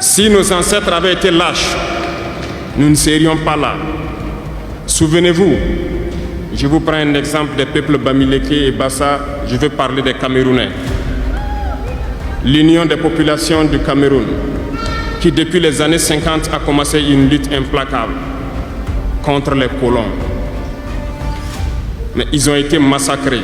Si nos ancêtres avaient été lâches, nous ne serions pas là. Souvenez-vous, je vous prends un exemple des peuples Bamileke et Bassa, je vais parler des Camerounais. L'Union des populations du Cameroun, qui depuis les années 50 a commencé une lutte implacable contre les colons. Mais ils ont été massacrés.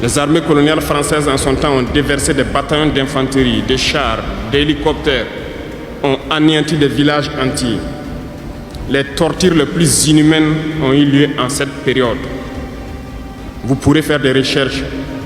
Les armées coloniales françaises en son temps ont déversé des bataillons d'infanterie, des chars, des hélicoptères, ont anéanti des villages entiers. Les tortures les plus inhumaines ont eu lieu en cette période. Vous pourrez faire des recherches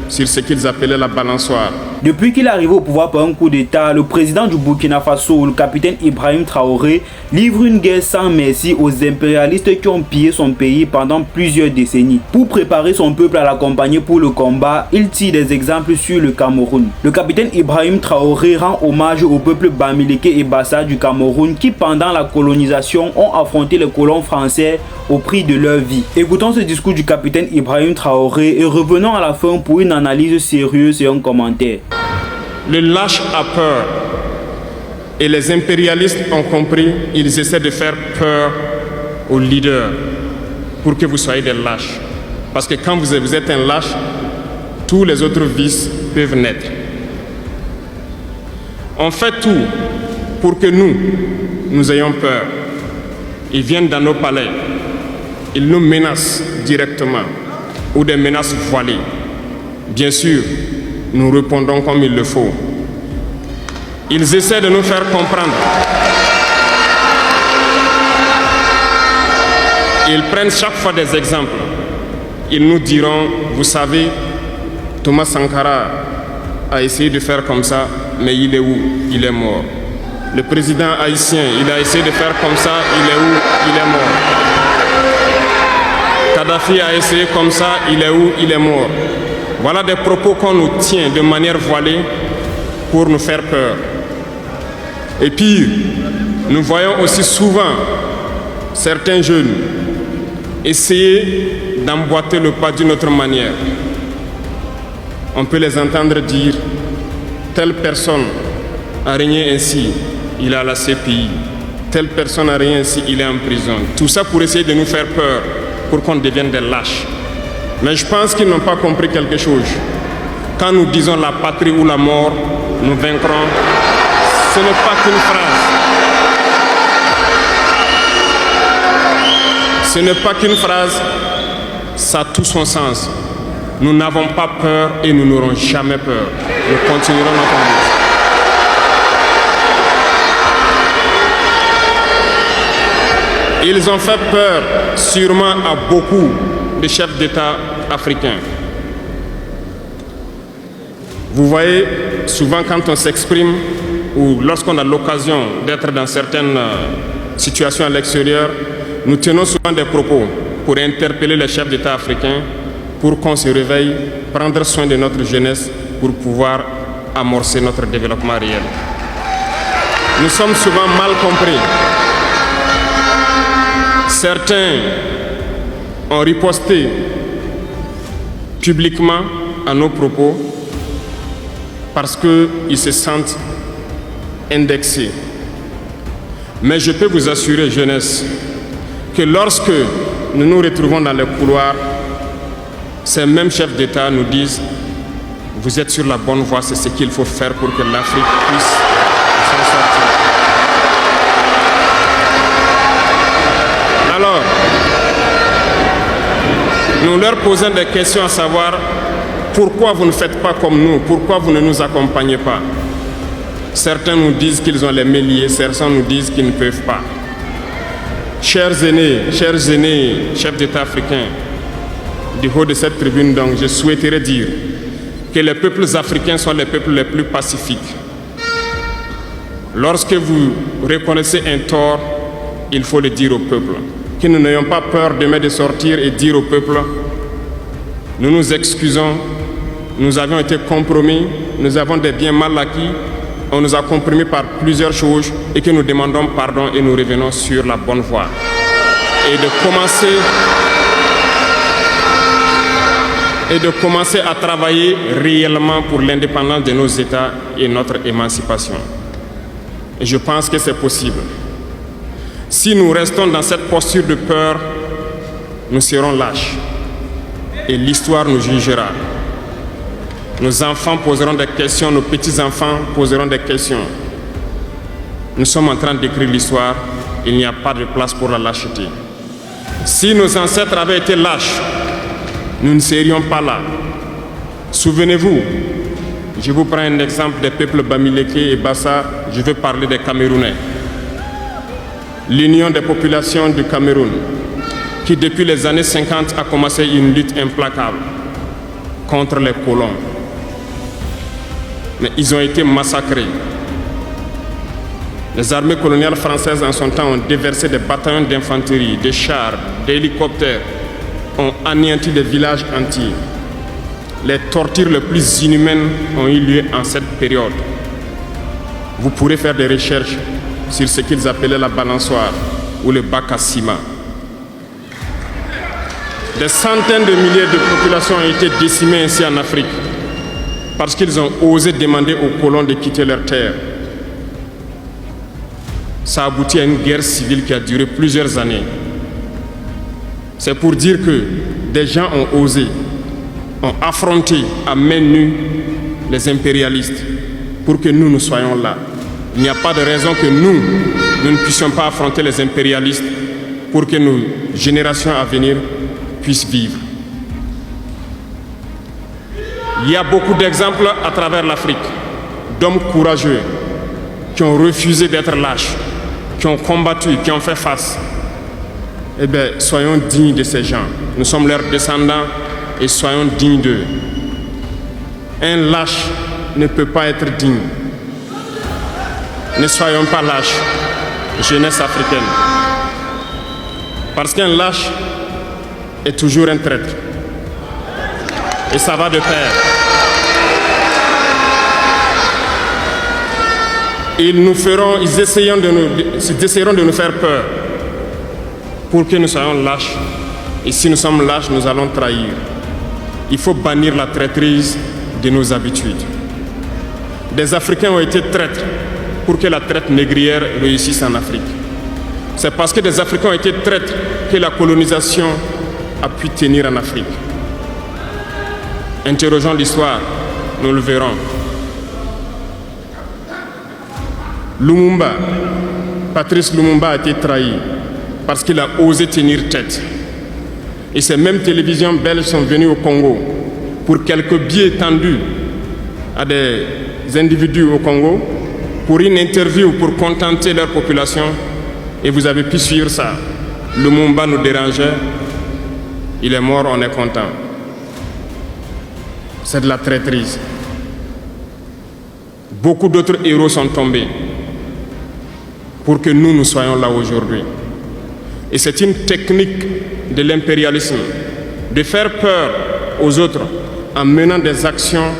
sur ce qu'ils appelaient la balançoire. Depuis qu'il est arrivé au pouvoir par un coup d'État, le président du Burkina Faso, le capitaine Ibrahim Traoré, livre une guerre sans merci aux impérialistes qui ont pillé son pays pendant plusieurs décennies. Pour préparer son peuple à l'accompagner pour le combat, il tire des exemples sur le Cameroun. Le capitaine Ibrahim Traoré rend hommage au peuple Bamileke et Bassa du Cameroun qui, pendant la colonisation, ont affronté les colons français au prix de leur vie. Écoutons ce discours du capitaine Ibrahim Traoré et revenons à la fin pour une analyse sérieuse et un commentaire. Le lâche a peur et les impérialistes ont compris, ils essaient de faire peur aux leaders pour que vous soyez des lâches. Parce que quand vous êtes un lâche, tous les autres vices peuvent naître. On fait tout pour que nous ayons peur. Ils viennent dans nos palais, ils nous menacent directement ou des menaces voilées. Bien sûr, nous répondons comme il le faut. Ils essaient de nous faire comprendre. Ils prennent chaque fois des exemples. Ils nous diront, vous savez, Thomas Sankara a essayé de faire comme ça, mais il est où? Il est mort. Le président haïtien, il a essayé de faire comme ça, il est où? Il est mort. Kadhafi a essayé comme ça, il est où? Il est mort. Voilà des propos qu'on nous tient de manière voilée pour nous faire peur. Et puis, nous voyons aussi souvent certains jeunes essayer d'emboîter le pas d'une autre manière. On peut les entendre dire « telle personne a régné ainsi, il est à la CPI. Telle personne a régné ainsi, il est en prison. » Tout ça pour essayer de nous faire peur, pour qu'on devienne des lâches. Mais je pense qu'ils n'ont pas compris quelque chose. Quand nous disons la patrie ou la mort, nous vaincrons, ce n'est pas qu'une phrase. Ce n'est pas qu'une phrase, ça a tout son sens. Nous n'avons pas peur et nous n'aurons jamais peur. Nous continuerons notre lutte. Ils ont fait peur sûrement à beaucoup de chefs d'État africains. Vous voyez, souvent quand on s'exprime ou lorsqu'on a l'occasion d'être dans certaines situations à l'extérieur, nous tenons souvent des propos pour interpeller les chefs d'État africains pour qu'on se réveille, prendre soin de notre jeunesse pour pouvoir amorcer notre développement réel. Nous sommes souvent mal compris. Certains ont riposté publiquement à nos propos parce qu'ils se sentent indexés. Mais je peux vous assurer, jeunesse, que lorsque nous nous retrouvons dans les couloirs, ces mêmes chefs d'État nous disent « Vous êtes sur la bonne voie, c'est ce qu'il faut faire pour que l'Afrique puisse s'en sortir. » Alors, nous leur posons des questions à savoir pourquoi vous ne faites pas comme nous, pourquoi vous ne nous accompagnez pas. Certains nous disent qu'ils ont les mains liées, certains nous disent qu'ils ne peuvent pas. Chers aînés, chefs d'État africains, du haut de cette tribune, donc, je souhaiterais dire que les peuples africains sont les peuples les plus pacifiques. Lorsque vous reconnaissez un tort, il faut le dire au peuple. Que nous n'ayons pas peur demain de sortir et dire au peuple, nous nous excusons, nous avions été compromis, nous avons des biens mal acquis, on nous a compromis par plusieurs choses et que nous demandons pardon et nous revenons sur la bonne voie. Et de commencer à travailler réellement pour l'indépendance de nos États et notre émancipation. Et je pense que c'est possible. Si nous restons dans cette posture de peur, nous serons lâches. Et l'histoire nous jugera. Nos enfants poseront des questions, nos petits-enfants poseront des questions. Nous sommes en train d'écrire l'histoire, il n'y a pas de place pour la lâcheté. Si nos ancêtres avaient été lâches, nous ne serions pas là. Souvenez-vous, je vous prends un exemple des peuples Bamileke et Bassa, je vais parler des Camerounais. L'Union des populations du Cameroun, qui depuis les années 50 a commencé une lutte implacable contre les colons. Mais ils ont été massacrés. Les armées coloniales françaises en son temps ont déversé des bataillons d'infanterie, des chars, des hélicoptères, ont anéanti des villages entiers. Les tortures les plus inhumaines ont eu lieu en cette période. Vous pourrez faire des recherches sur ce qu'ils appelaient la balançoire ou le bac à ciment. Des centaines de milliers de populations ont été décimées ainsi en Afrique parce qu'ils ont osé demander aux colons de quitter leur terre. Ça a abouti à une guerre civile qui a duré plusieurs années. C'est pour dire que des gens ont osé, ont affronté à main nue les impérialistes pour que nous soyons là. Il n'y a pas de raison que nous ne puissions pas affronter les impérialistes pour que nos générations à venir puissent vivre. Il y a beaucoup d'exemples à travers l'Afrique d'hommes courageux qui ont refusé d'être lâches, qui ont combattu, qui ont fait face. Eh bien, soyons dignes de ces gens. Nous sommes leurs descendants et soyons dignes d'eux. Un lâche ne peut pas être digne. Ne soyons pas lâches, jeunesse africaine. Parce qu'un lâche est toujours un traître. Et ça va de pair. Ils essaieront de nous faire peur pour que nous soyons lâches. Et si nous sommes lâches, nous allons trahir. Il faut bannir la traîtrise de nos habitudes. Des Africains ont été traîtres pour que la traite négrière réussisse en Afrique. C'est parce que des Africains ont été traîtres que la colonisation a pu tenir en Afrique. Interrogeons l'histoire, nous le verrons. Lumumba, Patrice Lumumba a été trahi parce qu'il a osé tenir tête. Et ces mêmes télévisions belges sont venues au Congo pour quelques billets tendus à des individus au Congo pour une interview pour contenter leur population. Et vous avez pu suivre ça. Lumumba nous dérangeait. Il est mort, on est content. C'est de la traîtrise. Beaucoup d'autres héros sont tombés pour que nous soyons là aujourd'hui. Et c'est une technique de l'impérialisme, de faire peur aux autres en menant des actions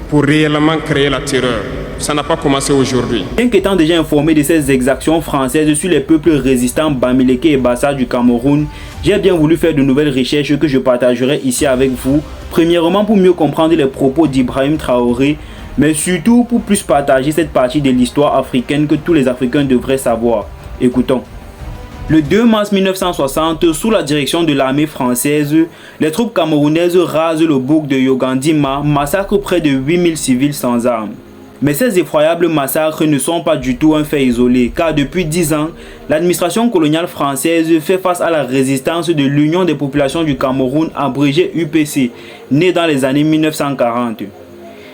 pour réellement créer la terreur. Ça n'a pas commencé aujourd'hui. Bien qu'étant déjà informé de ces exactions françaises sur les peuples résistants Bamileke et Bassa du Cameroun, j'ai bien voulu faire de nouvelles recherches que je partagerai ici avec vous. Premièrement pour mieux comprendre les propos d'Ibrahim Traoré, mais surtout pour plus partager cette partie de l'histoire africaine que tous les Africains devraient savoir. Écoutons. Le 2 mars 1960, sous la direction de l'armée française, les troupes camerounaises rasent le bourg de Yogandima, massacrent près de 8000 civils sans armes. Mais ces effroyables massacres ne sont pas du tout un fait isolé, car depuis 10 ans, l'administration coloniale française fait face à la résistance de l'Union des populations du Cameroun, abrégée UPC, née dans les années 1940.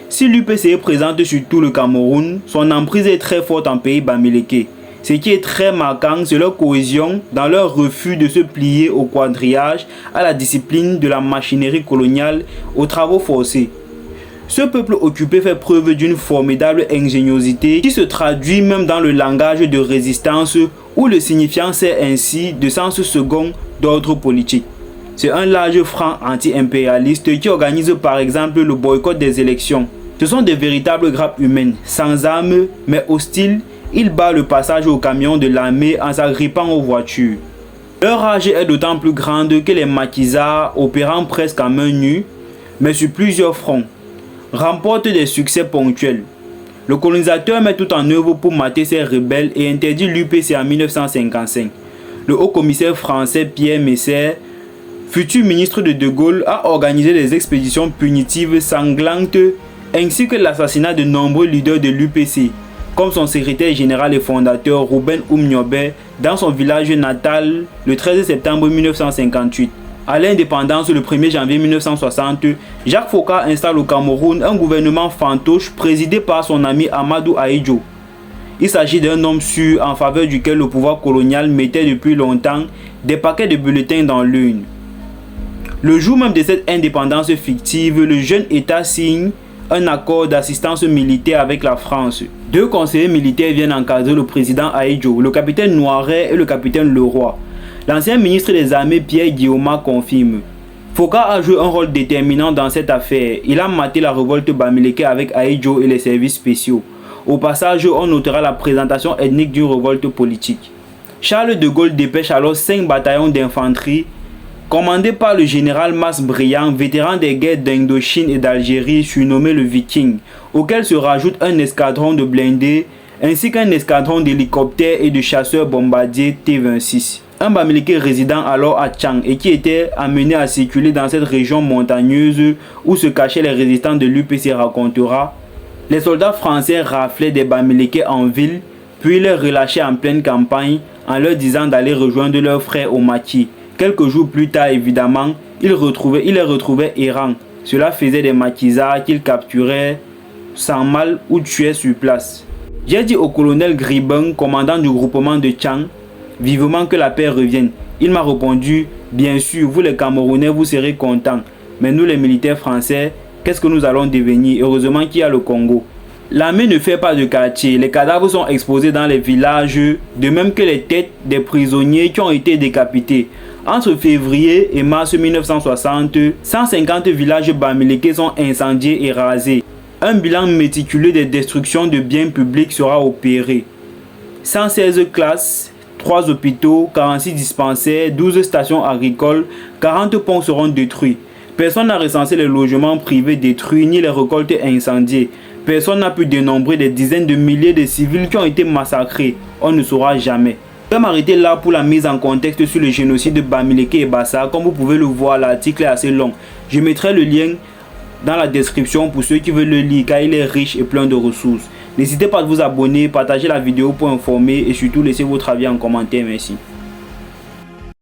Si l'UPC est présente sur tout le Cameroun, son emprise est très forte en pays Bamileke. Ce qui est très marquant, c'est leur cohésion dans leur refus de se plier au quadrillage, à la discipline de la machinerie coloniale, aux travaux forcés. Ce peuple occupé fait preuve d'une formidable ingéniosité qui se traduit même dans le langage de résistance où le signifiant sert ainsi de sens second d'ordre politique. C'est un large franc anti-impérialiste qui organise par exemple le boycott des élections. Ce sont des véritables grappes humaines, sans armes mais hostiles. Ils battent le passage aux camions de l'armée en s'agrippant aux voitures. Leur rage est d'autant plus grande que les maquisards, opérant presque à main nue, mais sur plusieurs fronts, remportent des succès ponctuels. Le colonisateur met tout en œuvre pour mater ces rebelles et interdit l'UPC en 1955. Le haut-commissaire français Pierre Messer, futur ministre de Gaulle, a organisé des expéditions punitives sanglantes ainsi que l'assassinat de nombreux leaders de l'UPC, comme son secrétaire général et fondateur Rouben Oumniobé dans son village natal le 13 septembre 1958. À l'indépendance, le 1er janvier 1960, Jacques Foccart installe au Cameroun un gouvernement fantoche présidé par son ami Amadou Ahidjo. Il s'agit d'un homme sûr en faveur duquel le pouvoir colonial mettait depuis longtemps des paquets de bulletins dans l'urne. Le jour même de cette indépendance fictive, le jeune État signe un accord d'assistance militaire avec la France. 2 conseillers militaires viennent encadrer le président Ahidjo, le capitaine Noiret et le capitaine Leroy. L'ancien ministre des Armées Pierre Guillaume confirme. Foccart a joué un rôle déterminant dans cette affaire. Il a maté la révolte bamileke avec Ahidjo et les services spéciaux. Au passage, on notera la présentation ethnique d'une révolte politique. Charles de Gaulle dépêche alors 5 bataillons d'infanterie commandé par le général Mas Briand, vétéran des guerres d'Indochine et d'Algérie, surnommé le Viking, auquel se rajoute un escadron de blindés ainsi qu'un escadron d'hélicoptères et de chasseurs bombardiers T-26. Un bamileke résidant alors à Tchang et qui était amené à circuler dans cette région montagneuse où se cachaient les résistants de l'UPC racontera: les soldats français raflaient des bamileke en ville, puis les relâchaient en pleine campagne en leur disant d'aller rejoindre leurs frères au maquis. Quelques jours plus tard, évidemment, il les retrouvait errants. Cela faisait des maquisards qu'ils capturaient sans mal ou tuaient sur place. J'ai dit au colonel Gribeng, commandant du groupement de Tchang, vivement que la paix revienne. Il m'a répondu: bien sûr, vous les Camerounais, vous serez contents. Mais nous les militaires français, qu'est-ce que nous allons devenir? Heureusement qu'il y a le Congo. L'armée ne fait pas de quartier, les cadavres sont exposés dans les villages, de même que les têtes des prisonniers qui ont été décapités. Entre février et mars 1960, 150 villages bamileke sont incendiés et rasés. Un bilan méticuleux des destructions de biens publics sera opéré. 116 classes, 3 hôpitaux, 46 dispensaires, 12 stations agricoles, 40 ponts seront détruits. Personne n'a recensé les logements privés détruits ni les récoltes incendiées. Personne n'a pu dénombrer des dizaines de milliers de civils qui ont été massacrés. On ne saura jamais. Je vais m'arrêter là pour la mise en contexte sur le génocide de Bamileke et Bassa. Comme vous pouvez le voir, l'article est assez long. Je mettrai le lien dans la description pour ceux qui veulent le lire car il est riche et plein de ressources. N'hésitez pas à vous abonner, partager la vidéo pour informer et surtout laisser votre avis en commentaire. Merci.